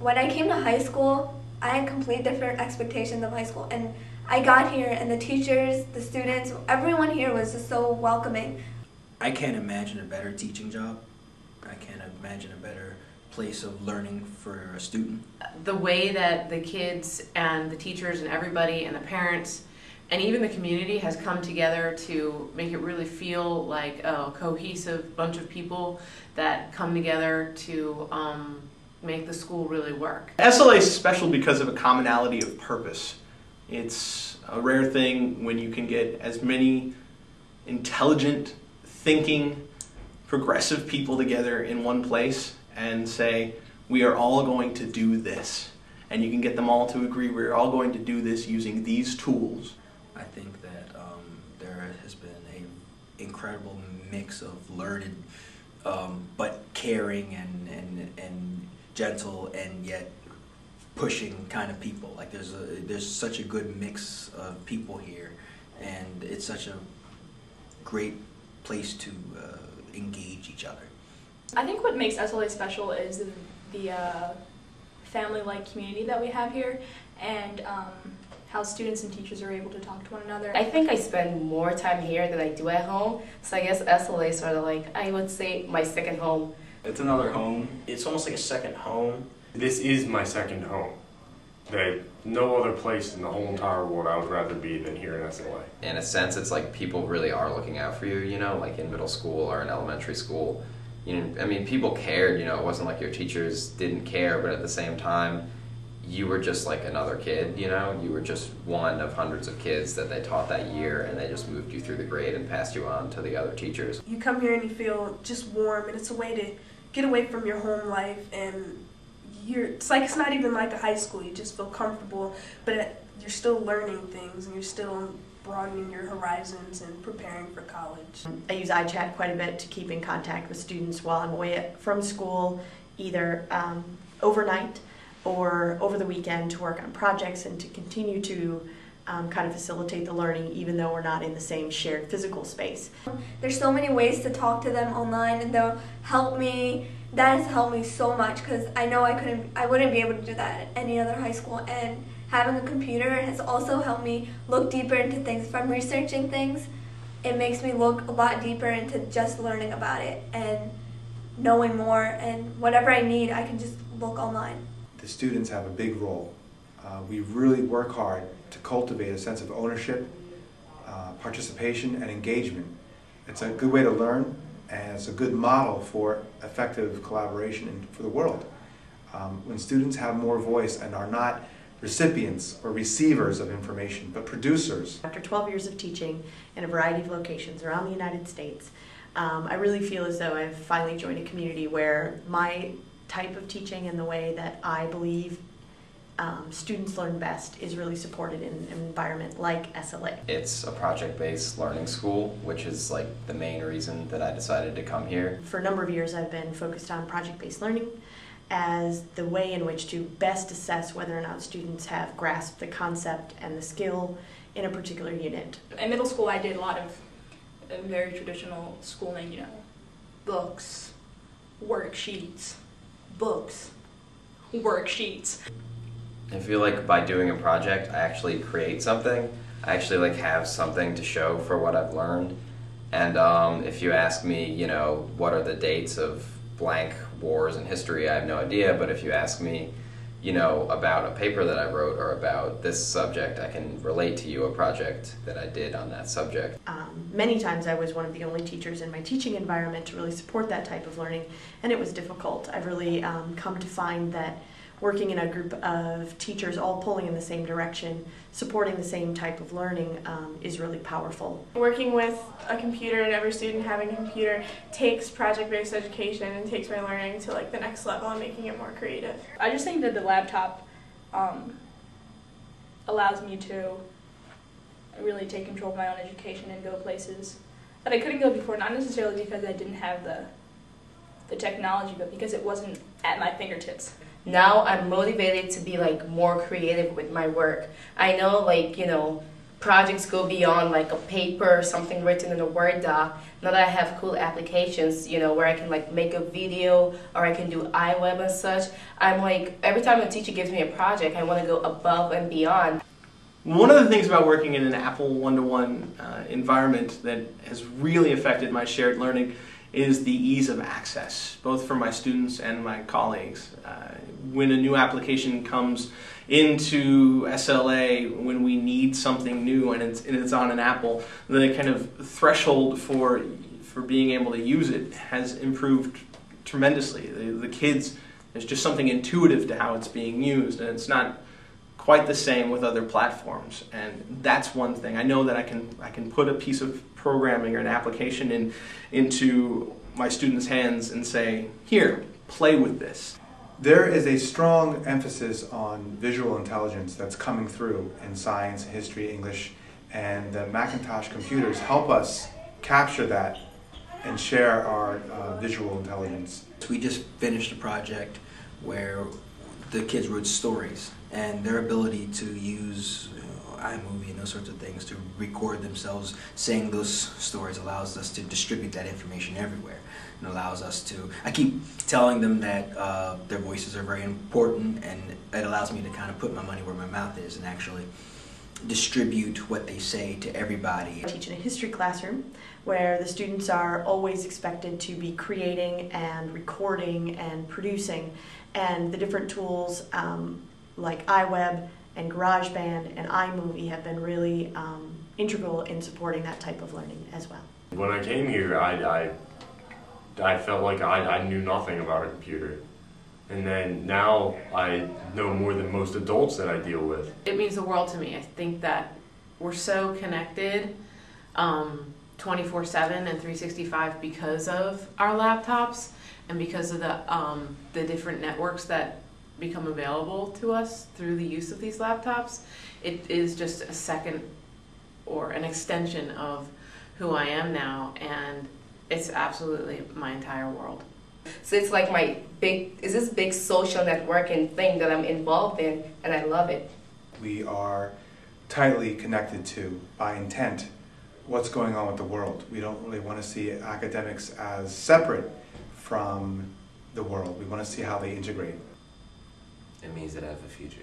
When I came to high school, I had complete different expectations of high school, and I got here and the teachers, the students, everyone here was just so welcoming. I can't imagine a better teaching job. I can't imagine a better place of learning for a student. The way that the kids and the teachers and everybody and the parents and even the community has come together to make it really feel like a cohesive bunch of people that come together to make the school really work. SLA is special because of a commonality of purpose. It's a rare thing when you can get as many intelligent, thinking, progressive people together in one place and say, we are all going to do this. And you can get them all to agree we're all going to do this using these tools. I think that there has been an incredible mix of learned but caring and gentle and yet pushing kind of people. Like there's such a good mix of people here, and it's such a great place to engage each other. I think what makes SLA special is the family-like community that we have here, and how students and teachers are able to talk to one another. I think I spend more time here than I do at home, so I guess SLA is sort of like, I would say, my second home. It's another home. It's almost like a second home. This is my second home. No other place in the whole entire world I would rather be than here in SLA. In a sense, it's like people really are looking out for you, you know, like in middle school or in elementary school. You know, I mean, people cared, you know, it wasn't like your teachers didn't care, but at the same time, you were just like another kid, you know? You were just one of hundreds of kids that they taught that year, and they just moved you through the grade and passed you on to the other teachers. You come here and you feel just warm, and it's a way to get away from your home life, and it's like it's not even like a high school. You just feel comfortable, but you're still learning things, and you're still broadening your horizons and preparing for college. I use iChat quite a bit to keep in contact with students while I'm away from school, either overnight or over the weekend, to work on projects and to continue to kind of facilitate the learning, even though we're not in the same shared physical space. There's so many ways to talk to them online, and they'll help me. That has helped me so much, because I know I wouldn't be able to do that at any other high school. And having a computer has also helped me look deeper into things. If I'm researching things, it makes me look a lot deeper into just learning about it and knowing more. And whatever I need, I can just look online. The students have a big role. We really work hard to cultivate a sense of ownership, participation, and engagement. It's a good way to learn, and it's a good model for effective collaboration for the world. When students have more voice and are not recipients or receivers of information, but producers. After 12 years of teaching in a variety of locations around the United States, I really feel as though I've finally joined a community where my type of teaching and the way that I believe students learn best is really supported in an environment like SLA. It's a project-based learning school, which is like the main reason that I decided to come here. For a number of years I've been focused on project-based learning as the way in which to best assess whether or not students have grasped the concept and the skill in a particular unit. In middle school I did a lot of very traditional schooling, you know, books, worksheets, books, worksheets. I feel like by doing a project, I actually create something. I actually like have something to show for what I've learned. And if you ask me, you know, what are the dates of blank wars in history, I have no idea. But if you ask me, you know, about a paper that I wrote or about this subject, I can relate to you a project that I did on that subject. Many times I was one of the only teachers in my teaching environment to really support that type of learning, and it was difficult. I've really come to find that working in a group of teachers all pulling in the same direction, supporting the same type of learning is really powerful. Working with a computer and every student having a computer takes project-based education and takes my learning to like the next level and making it more creative. I just think that the laptop allows me to really take control of my own education and go places that I couldn't go before, not necessarily because I didn't have the technology, but because it wasn't at my fingertips. Now I'm motivated to be like more creative with my work. I know, like, you know, projects go beyond like a paper or something written in a Word doc. Now that I have cool applications, you know, where I can like make a video or I can do iWeb and such, I'm like, every time a teacher gives me a project, I want to go above and beyond. One of the things about working in an Apple one-to-one environment that has really affected my shared learning is the ease of access, both for my students and my colleagues. When a new application comes into SLA, when we need something new and it's on an Apple, the kind of threshold for being able to use it has improved tremendously. The kids, there's just something intuitive to how it's being used, and it's not quite the same with other platforms. And that's one thing. I know that I can put a piece of programming or an application into my students' hands and say, here, play with this. There is a strong emphasis on visual intelligence that's coming through in science, history, English, and the Macintosh computers help us capture that and share our visual intelligence. We just finished a project where the kids wrote stories, and their ability to use iMovie and those sorts of things to record themselves saying those stories allows us to distribute that information everywhere. And allows us to, I keep telling them that their voices are very important, and it allows me to kind of put my money where my mouth is and actually distribute what they say to everybody. I teach in a history classroom where the students are always expected to be creating and recording and producing, and the different tools like iWeb and GarageBand and iMovie have been really integral in supporting that type of learning as well. When I came here, I felt like I knew nothing about a computer. And then now I know more than most adults that I deal with. It means the world to me. I think that we're so connected 24/7 and 365 because of our laptops and because of the different networks that become available to us through the use of these laptops. It is just a second or an extension of who I am now, and it's absolutely my entire world. So it's like this big social networking thing that I'm involved in, and I love it. We are tightly connected to, by intent, what's going on with the world. We don't really want to see academics as separate from the world. We want to see how they integrate. It means that I have a future.